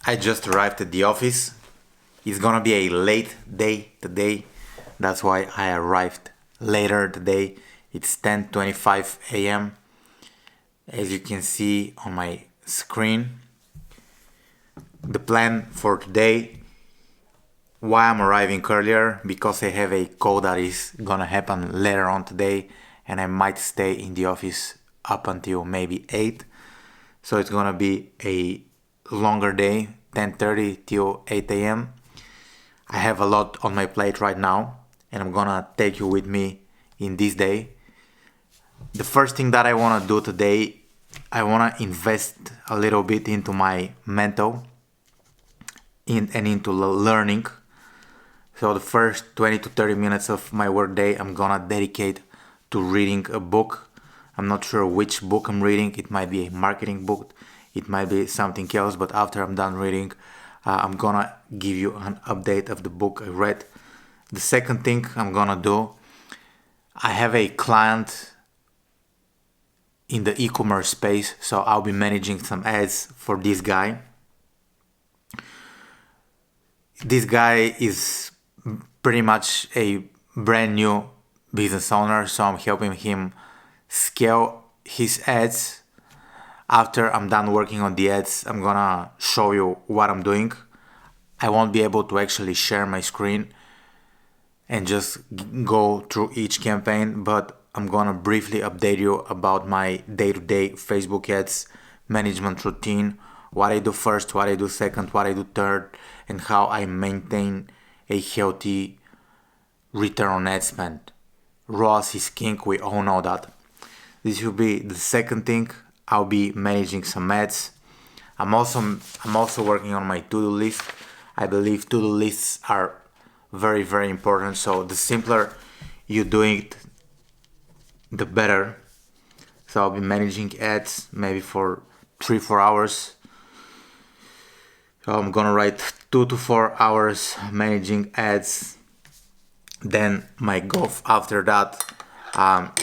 I just arrived at the office. It's gonna be a late day today. That's why I arrived later today. It's 10:25 a.m. As you can see on my screen. The plan for today, why I'm arriving earlier, because I have a call that is gonna happen later on today and I might stay in the office up until maybe 8. So it's gonna be a longer day, 10:30 till 8 a.m. I have a lot on my plate right now and I'm gonna take you with me in this day. The first thing that I wanna do today, I wanna invest a little bit into my mental and into learning. So the first 20 to 30 minutes of my workday I'm gonna dedicate to reading a book. I'm not sure which book I'm reading. It might be a marketing book, it might be something else, but after I'm done reading, I'm gonna give you an update of the book I read. The second thing I'm gonna do, I have a client in the e-commerce space, so I'll be managing some ads for this guy. This guy is pretty much a brand new business owner, so I'm helping him scale his ads. After I'm done working on the ads, I'm gonna show you what I'm doing. I won't be able to actually share my screen and just go through each campaign, but I'm gonna briefly update you about my day-to-day Facebook ads management routine, what I do first, what I do second, what I do third, and how I maintain a healthy return on ad spend. ROAS is king, we all know that. This will be the second thing. I'll be managing some ads. I'm also working on my to-do list. I believe to-do lists are very, very important. So the simpler you do it, the better. So I'll be managing ads maybe for 3-4 hours. So I'm gonna write 2 to 4 hours managing ads. Then my goal after that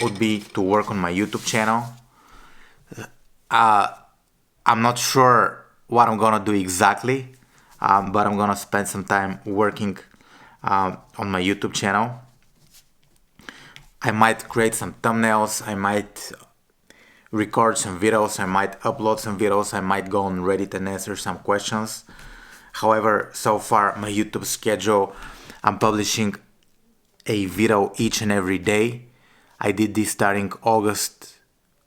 would be to work on my YouTube channel. I'm not sure what I'm gonna do exactly, but I'm gonna spend some time working on my YouTube channel. I might create some thumbnails, I might record some videos, I might upload some videos, I might go on Reddit and answer some questions. However, so far my YouTube schedule, I'm publishing a video each and every day. I did this starting August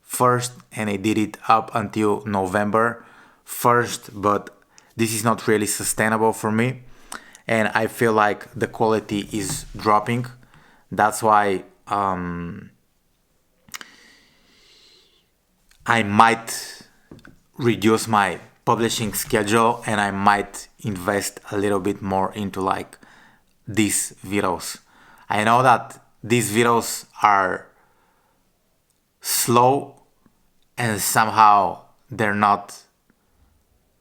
1st and I did it up until November 1st, but this is not really sustainable for me and I feel like the quality is dropping. That's why I might reduce my publishing schedule and I might invest a little bit more into like these videos. I know that these videos are slow and somehow they're not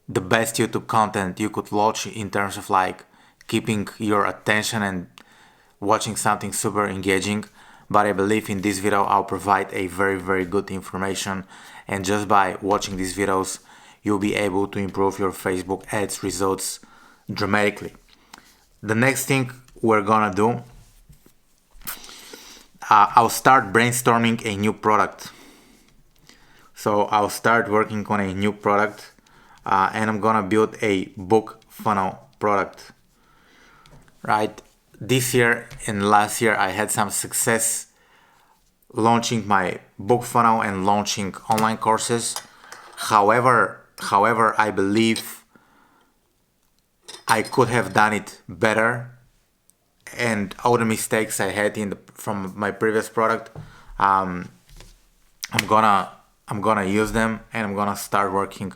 the best YouTube content you could watch in terms of like keeping your attention and watching something super engaging, but I believe in this video I'll provide a very, very good information, and just by watching these videos you'll be able to improve your Facebook ads results dramatically. The next thing we're gonna do, I'll start brainstorming a new product. So I'll start working on a new product and I'm gonna build a book funnel product. Right? This year and last year I had some success launching my book funnel and launching online courses. However, I believe I could have done it better, and all the mistakes I had from my previous product, I'm gonna use them and I'm gonna start working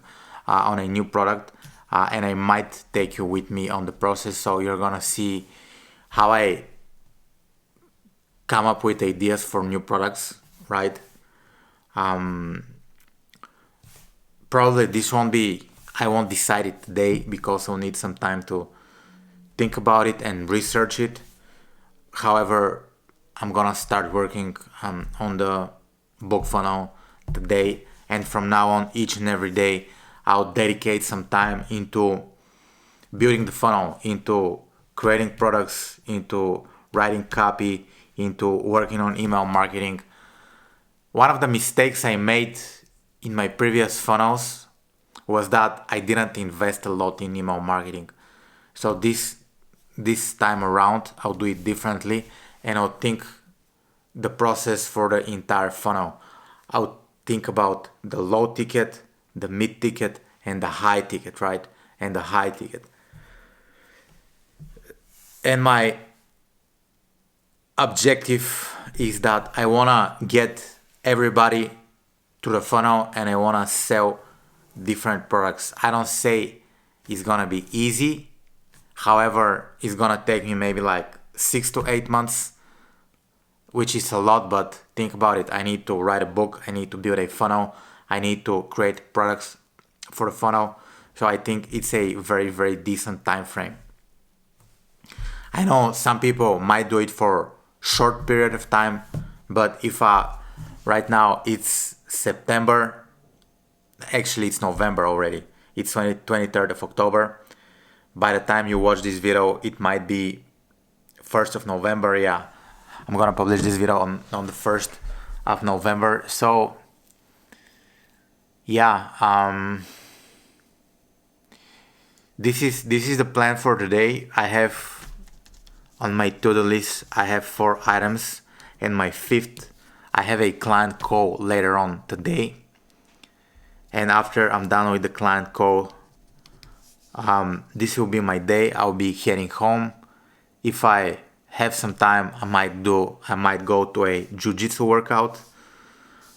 on a new product, and I might take you with me on the process, so you're gonna see how I come up with ideas for new products, right? Probably this won't be, I won't decide it today because I'll need some time to think about it and research it. However, I'm gonna start working on the book funnel today, and from now on, each and every day I'll dedicate some time into building the funnel, into creating products, into writing copy, into working on email marketing. One of the mistakes I made in my previous funnels was that I didn't invest a lot in email marketing. So this time around, I'll do it differently, and I'll think the process for the entire funnel. I'll think about the low ticket, the mid ticket, and the high ticket, right? And the high ticket. And my objective is that I wanna get everybody to the funnel, and I wanna sell different products. I don't say it's gonna be easy. However, it's gonna take me maybe like 6 to 8 months, which is a lot, but think about it. I need to write a book, I need to build a funnel, I need to create products for the funnel. So I think it's a very, very decent time frame. I know some people might do it for short period of time, but if right now it's September, actually it's November already, it's 23rd of October. By the time you watch this video, it might be 1st of November. Yeah, I'm gonna publish this video on the 1st of November. So yeah, this is the plan for today. I have on my to-do list, I have 4 items, and my 5th, I have a client call later on today. And after I'm done with the client call, this will be my day. I'll be heading home. If I have some time, I might go to a jiu-jitsu workout.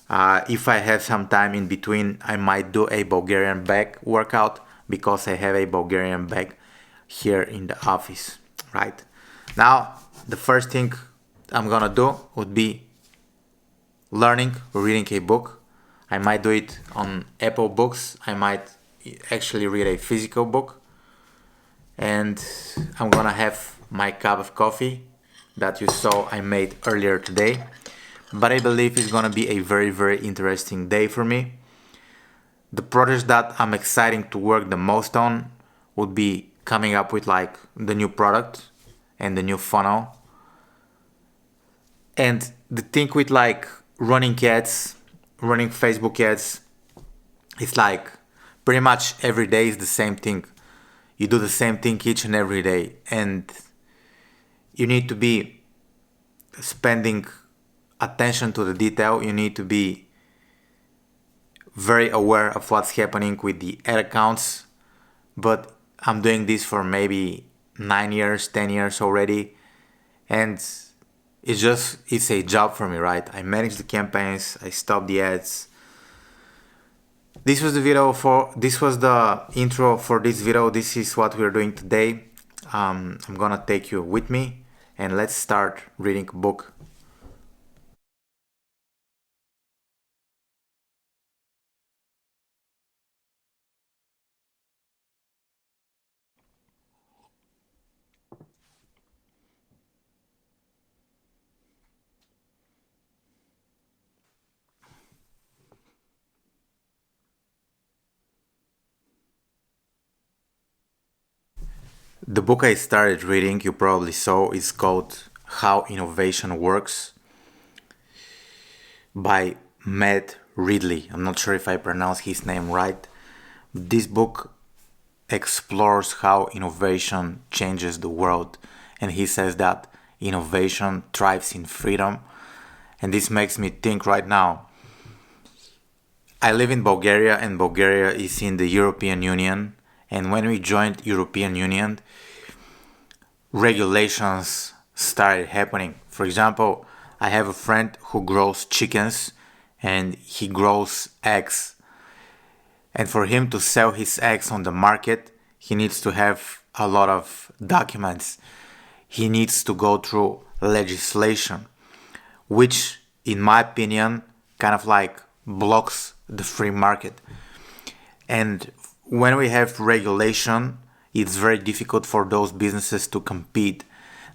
If I have some time in between, I might do a Bulgarian bag workout, because I have a Bulgarian bag here in the office, right? Now, the first thing I'm gonna do would be reading a book. I might do it on Apple Books. I might actually read a physical book. And I'm gonna have my cup of coffee that you saw I made earlier today. But I believe it's gonna be a very, very interesting day for me. The projects that I'm excited to work the most on would be coming up with like the new product and the new funnel. And the thing with like running ads, running Facebook ads, it's like pretty much every day is the same thing. You do the same thing each and every day, and you need to be spending attention to the detail. You need to be very aware of what's happening with the ad accounts. But I'm doing this for maybe 9 years, 10 years already, and it's a job for me, right? I manage the campaigns, I stop the ads. This was the intro for this video. This is what we're doing today. I'm gonna take you with me, and let's start reading a book. The book I started reading, you probably saw, is called How Innovation Works by Matt Ridley. I'm not sure if I pronounced his name right. This book explores how innovation changes the world, and he says that innovation thrives in freedom. And this makes me think right now. I live in Bulgaria, and Bulgaria is in the European Union. And when we joined European Union, regulations started happening. For example, I have a friend who grows chickens and he grows eggs. And for him to sell his eggs on the market, he needs to have a lot of documents. He needs to go through legislation, which, in my opinion, kind of like blocks the free market. And when we have regulation, it's very difficult for those businesses to compete.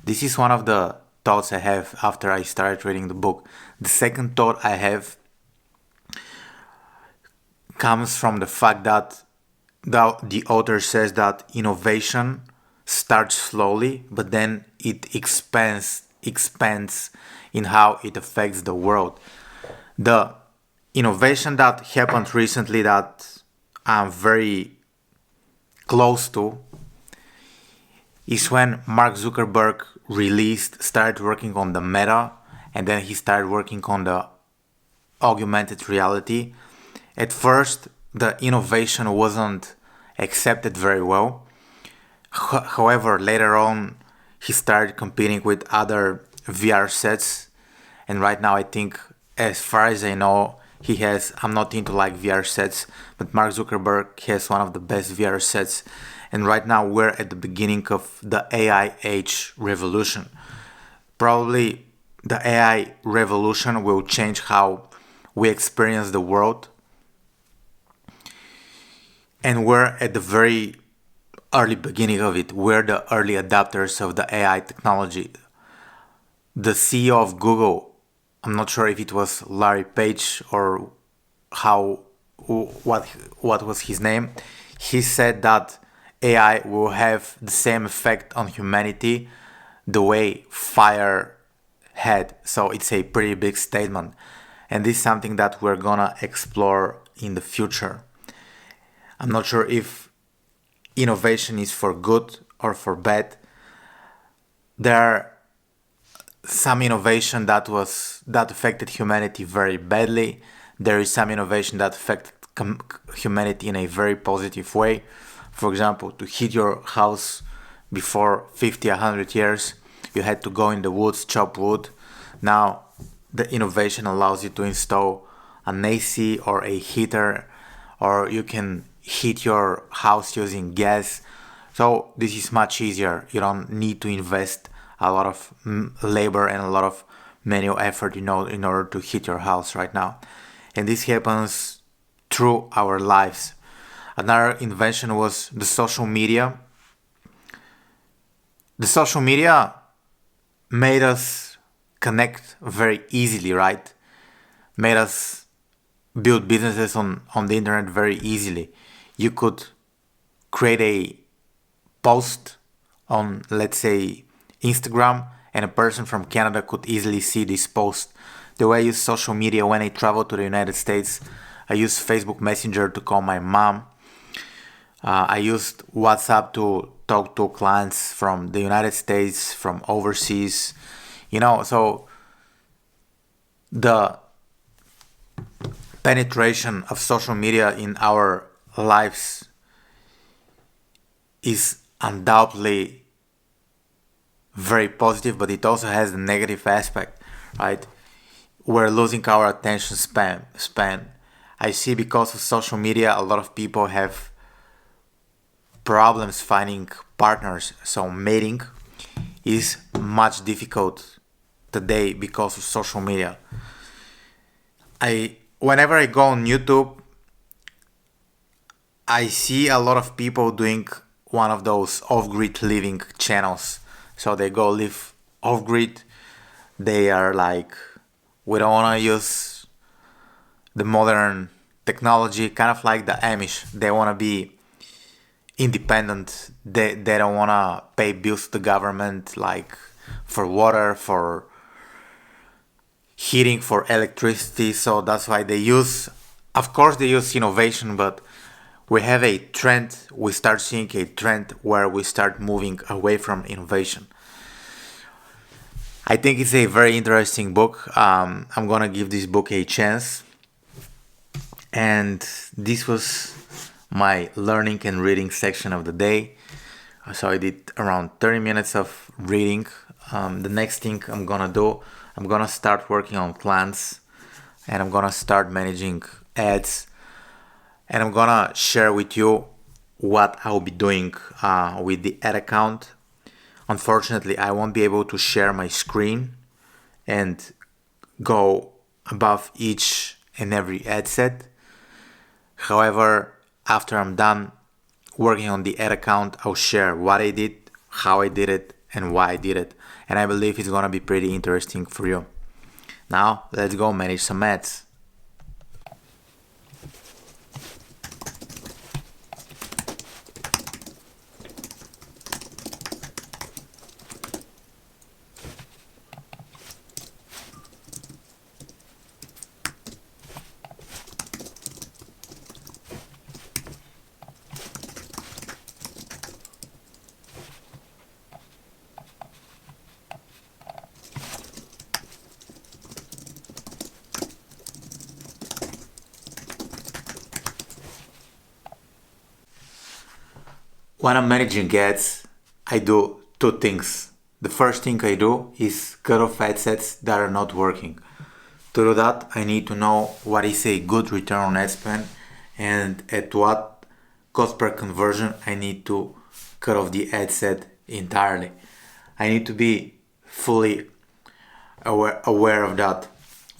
This is one of the thoughts I have after I started reading the book. The second thought I have comes from the fact that the author says that innovation starts slowly, but then it expands in how it affects the world. The innovation that happened recently that I'm very close to is when Mark Zuckerberg started working on the Meta, and then he started working on the augmented reality. At first, the innovation wasn't accepted very well. However, later on, he started competing with other VR sets, and right now I think, as far as I know, I'm not into like VR sets, but Mark Zuckerberg has one of the best VR sets, and right now we're at the beginning of the AI age revolution. Probably the AI revolution will change how we experience the world, and we're at the very early beginning of it. We're the early adopters of the AI technology. The CEO of Google, I'm not sure if it was Larry Page or what was his name. He said that AI will have the same effect on humanity the way fire had. So it's a pretty big statement, and this is something that we're gonna explore in the future. I'm not sure if innovation is for good or for bad. There are some innovation that affected humanity very badly. There is some innovation that affected humanity in a very positive way. For example, to heat your house before 50, 100 years, you had to go in the woods, chop wood. Now, the innovation allows you to install an AC or a heater, or you can heat your house using gas. So this is much easier. You don't need to invest a lot of labor and a lot of manual effort, in order to heat your house right now. And this happens through our lives. Another invention was the social media. The social media made us connect very easily, right? Made us build businesses on the internet very easily. You could create a post on, let's say, Instagram, and a person from Canada could easily see this post. The way I use social media when I travel to the United States, I use Facebook Messenger to call my mom. I used WhatsApp to talk to clients from the United States, from overseas. So the penetration of social media in our lives is undoubtedly very positive, but it also has the negative aspect, right? We're losing our attention span. I see because of social media, a lot of people have problems finding partners. So mating is much difficult today because of social media. Whenever I go on YouTube, I see a lot of people doing one of those off-grid living channels. So they go live off-grid. They are like, we don't want to use the modern technology, kind of like the Amish. They want to be independent. They don't want to pay bills to the government, like for water, for heating, for electricity. So that's why they use innovation, but we have a trend. We start seeing a trend where we start moving away from innovation. I think it's a very interesting book. I'm gonna give this book a chance. And this was my learning and reading section of the day. So I did around 30 minutes of reading. The next thing I'm gonna do, I'm gonna start working on plans, and I'm gonna start managing ads, and I'm gonna share with you what I'll be doing with the ad account. Unfortunately, I won't be able to share my screen and go above each and every ad set. However, after I'm done working on the ad account, I'll share what I did, how I did it, and why I did it. And I believe it's gonna be pretty interesting for you. Now, let's go manage some ads. When I'm managing ads, I do two things. The first thing I do is cut off ad sets that are not working. To do that, I need to know what is a good return on ad spend and at what cost per conversion I need to cut off the ad set entirely. I need to be fully aware of that.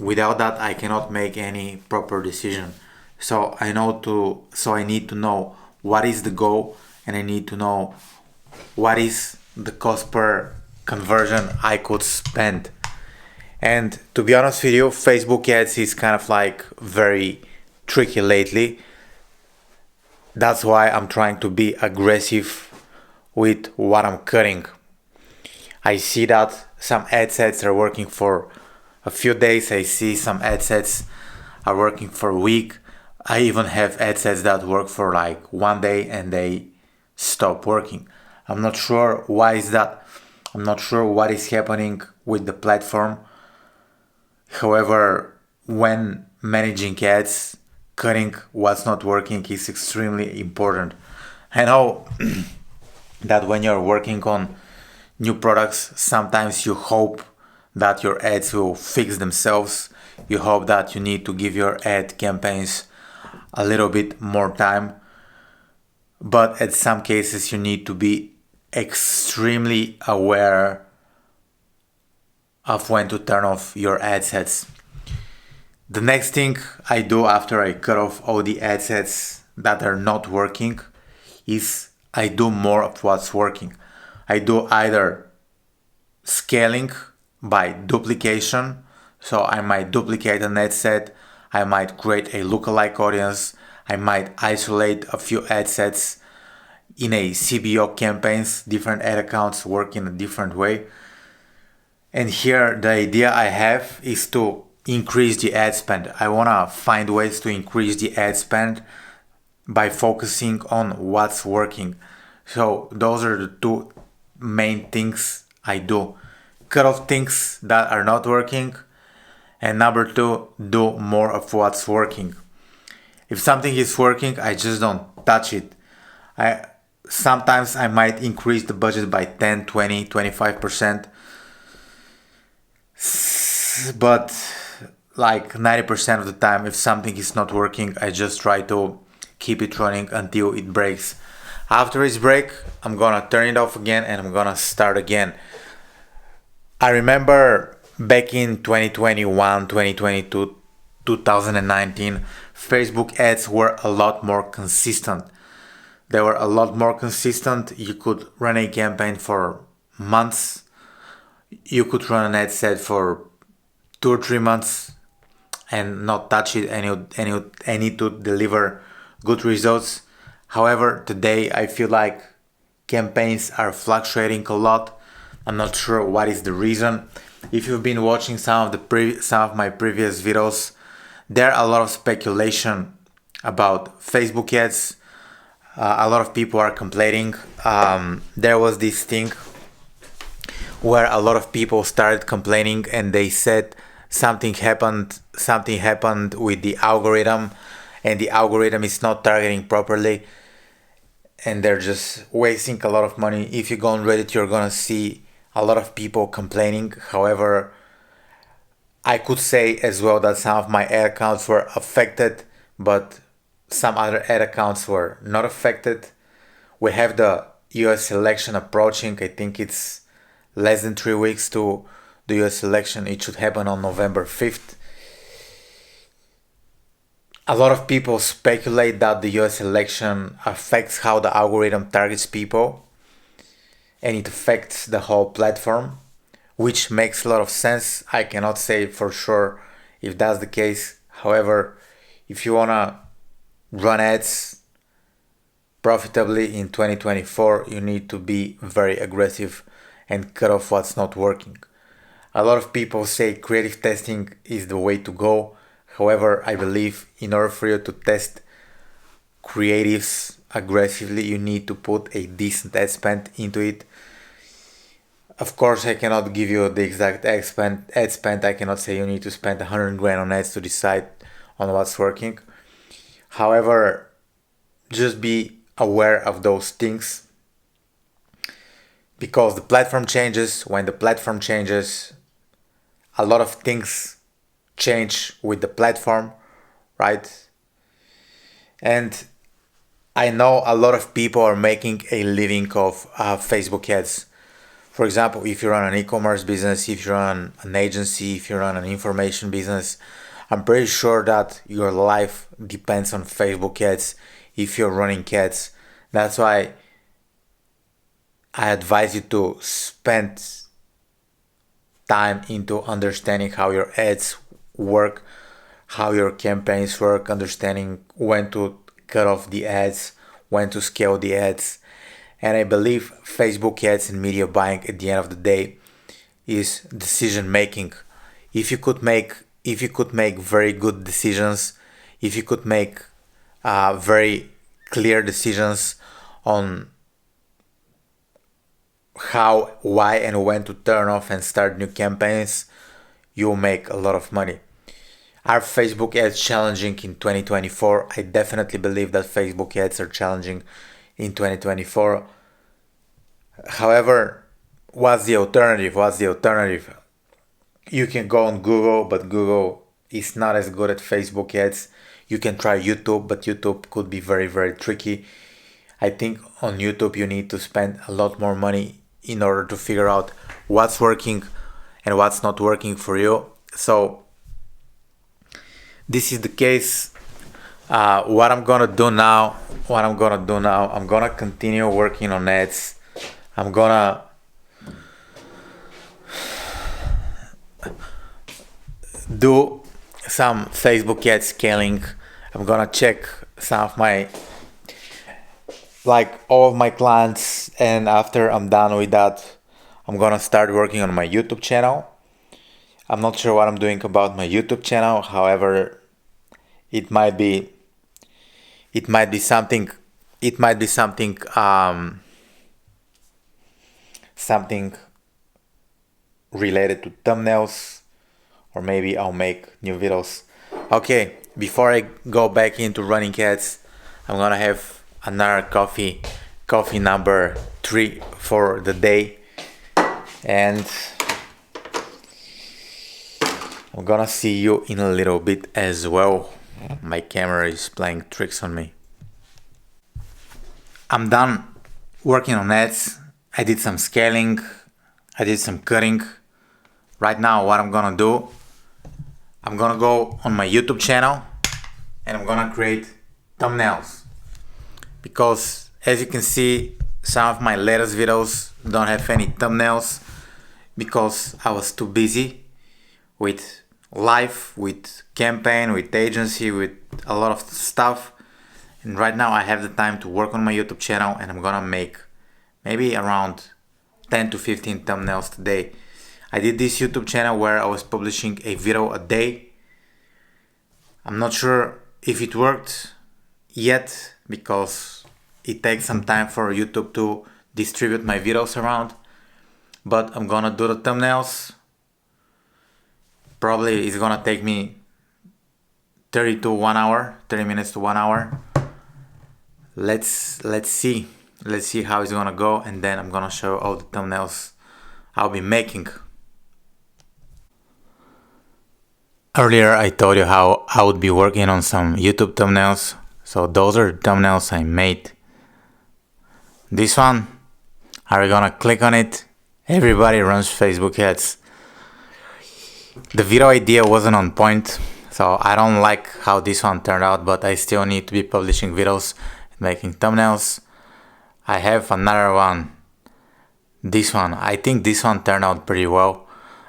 Without that, I cannot make any proper decision. So I need to know what is the goal, and I need to know what is the cost per conversion I could spend. And to be honest with you, Facebook ads is kind of like very tricky lately. That's why I'm trying to be aggressive with what I'm cutting. I see that some ad sets are working for a few days. I see some ad sets are working for a week. I even have ad sets that work for like one day and they stop working. I'm not sure why is that. I'm not sure what is happening with the platform. However, when managing ads, cutting what's not working is extremely important. I know that when you're working on new products, sometimes you hope that your ads will fix themselves. You hope that you need to give your ad campaigns a little bit more time. But at some cases, you need to be extremely aware of when to turn off your ad sets. The next thing I do after I cut off all the ad sets that are not working is I do more of what's working. I do either scaling by duplication, so I might duplicate an ad set, I might create a lookalike audience, I might isolate a few ad sets in a CBO campaigns, different ad accounts work in a different way. And here the idea I have is to increase the ad spend. I want to find ways to increase the ad spend by focusing on what's working. So those are the two main things I do. Cut off things that are not working, and number two, do more of what's working. If something is working, I just don't touch it. Sometimes I might increase the budget by 10, 20, 25%, but like 90% of the time, if something is not working, I just try to keep it running until it breaks. After its break, I'm gonna turn it off again and I'm gonna start again. I remember back in 2021, 2022, 2019, Facebook ads were a lot more consistent. They were a lot more consistent. You could run a campaign for months. You could run an ad set for 2 or 3 months and not touch it, and it to deliver good results. However, today I feel like campaigns are fluctuating a lot. I'm not sure what is the reason. If you've been watching some of my previous videos, there are a lot of speculation about Facebook ads. A lot of people are complaining. There was this thing where a lot of people started complaining and they said something happened with the algorithm, and the algorithm is not targeting properly and they're just wasting a lot of money. If you go on Reddit, you're gonna see a lot of people complaining. However, I could say as well that some of my ad accounts were affected, but some other ad accounts were not affected. We have the US election approaching. I think it's less than 3 weeks to the US election. It should happen on November 5th. A lot of people speculate that the US election affects how the algorithm targets people and it affects the whole platform, which makes a lot of sense. I cannot say for sure if that's the case. However, if you wanna run ads profitably in 2024, you need to be very aggressive and cut off what's not working. A lot of people say creative testing is the way to go. However, I believe in order for you to test creatives aggressively, you need to put a decent ad spend into it. Of course, I cannot give you the exact ad spend. I cannot say you need to spend 100 grand on ads to decide on what's working. However, just be aware of those things. because the platform changes. When the platform changes, a lot of things change with the platform, right? And I know a lot of people are making a living of Facebook ads. For example, if you run an e-commerce business, if you run an agency, if you run an information business, I'm pretty sure that your life depends on Facebook ads if you're running ads. That's why I advise you to spend time into understanding how your ads work, how your campaigns work, understanding when to cut off the ads, when to scale the ads. And I believe Facebook ads and media buying at the end of the day is decision making. If you could make very good decisions, if you could make very clear decisions on how, why, and when to turn off and start new campaigns, you'll make a lot of money. Are Facebook ads challenging in 2024? I definitely believe that Facebook ads are challenging in 2024. However, what's the alternative? You can go on Google, but Google is not as good at Facebook ads. You can try YouTube, but YouTube could be very, very tricky. I think on YouTube you need to spend a lot more money in order to figure out what's working and what's not working for you. So this is the case. What I'm gonna do now, I'm gonna continue working on ads. I'm gonna do some Facebook ad scaling. I'm gonna check some of my, like all of my clients, and after I'm done with that, I'm gonna start working on my YouTube channel. I'm not sure what I'm doing about my YouTube channel. However, it might be something something related to thumbnails, or maybe I'll make new videos. Okay, before I go back into running ads, I'm gonna have another coffee number 3 for the day, and I'm gonna see you in a little bit as well. My camera is playing tricks on me. I'm done working on ads. I did some scaling, I did some cutting. Right now what I'm gonna do, I'm gonna go on my YouTube channel and I'm gonna create thumbnails, because as you can see, some of my latest videos don't have any thumbnails because I was too busy with life, with campaign, with agency, with a lot of stuff. And right now I have the time to work on my YouTube channel, and I'm gonna make maybe around 10 to 15 thumbnails today. I did this YouTube channel where I was publishing a video a day. I'm not sure if it worked yet because it takes some time for YouTube to distribute my videos around, but I'm gonna do the thumbnails. Probably it's gonna take me 30 minutes to 1 hour. Let's see how it's gonna go, and then I'm gonna show all the thumbnails I'll be making. Earlier I told you how I would be working on some YouTube thumbnails, so those are the thumbnails I made. This one, are you gonna click on it? Everybody runs Facebook ads. The video idea wasn't on point, so I don't like how this one turned out, but I still need to be publishing videos and making thumbnails. I have another one. This one, I think this one turned out pretty well.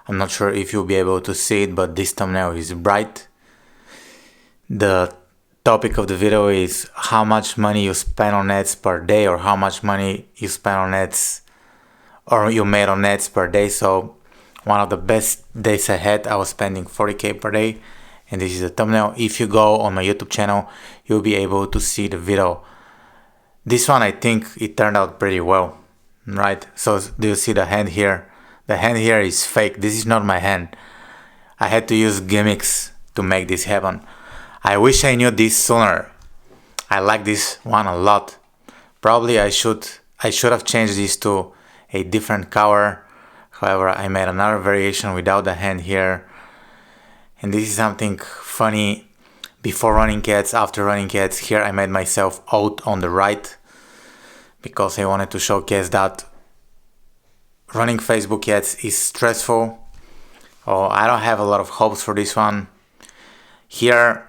I'm not sure if you'll be able to see it, but this thumbnail is bright. The topic of the video is how much money you spend on ads per day, or how much money you spend on ads, or you made on ads per day. So one of the best days I had, I was spending 40k per day, and this is the thumbnail. If you go on my YouTube channel, you'll be able to see the video. This one, I think it turned out pretty well, right? So do you see the hand here? The hand here is fake. This is not my hand. I had to use gimmicks to make this happen. I wish I knew this sooner. I like this one a lot. Probably I should have changed this to a different cover. However, I made another variation without the hand here. And this is something funny. Before running cats, after running cats, here I made myself out on the right because I wanted to showcase that running Facebook cats is stressful. Oh, I don't have a lot of hopes for this one. Here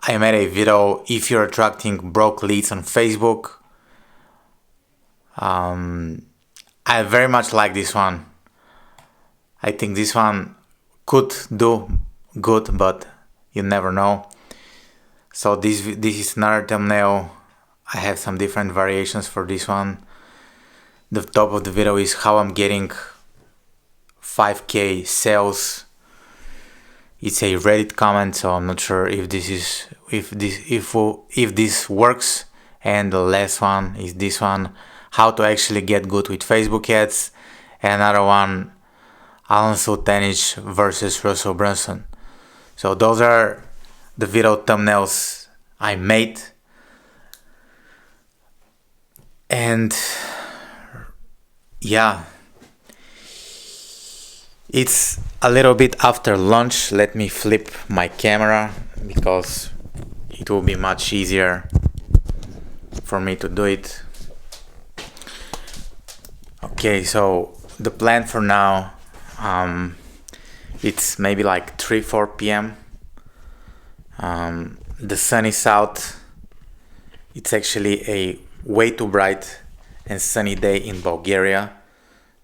I made a video if you're attracting broke leads on Facebook. I very much like this one. I think this one could do good, but you never know. So this is another thumbnail. I have some different variations for this one. The top of the video is how I'm getting 5k sales. It's a Reddit comment, so I'm not sure if this works. And the last one is this one, how to actually get good with Facebook ads. And another one, Alonso Tenich versus Russell Brunson. So those are the video thumbnails I made. And yeah, it's a little bit after lunch. Let me flip my camera because it will be much easier for me to do it. Okay, so the plan for now, it's maybe like 3-4 p.m. The sun is out. It's actually a way too bright and sunny day in Bulgaria.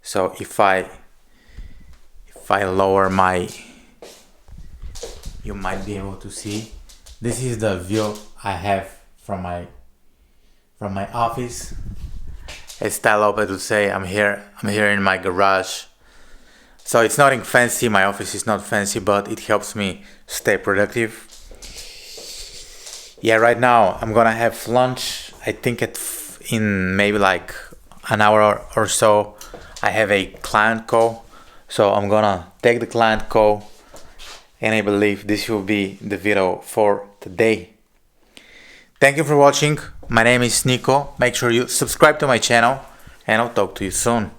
So if I lower my, you might be able to see. This is the view I have from my office. As Ty Lopez would say, I'm here in my garage. So it's nothing fancy. My office is not fancy, but it helps me stay productive. Yeah, right now I'm gonna have lunch. I think in maybe like an hour or so I have a client call. So I'm gonna take the client call, and I believe this will be the video for today. Thank you for watching. My name is Niko. Make sure you subscribe to my channel, and I'll talk to you soon.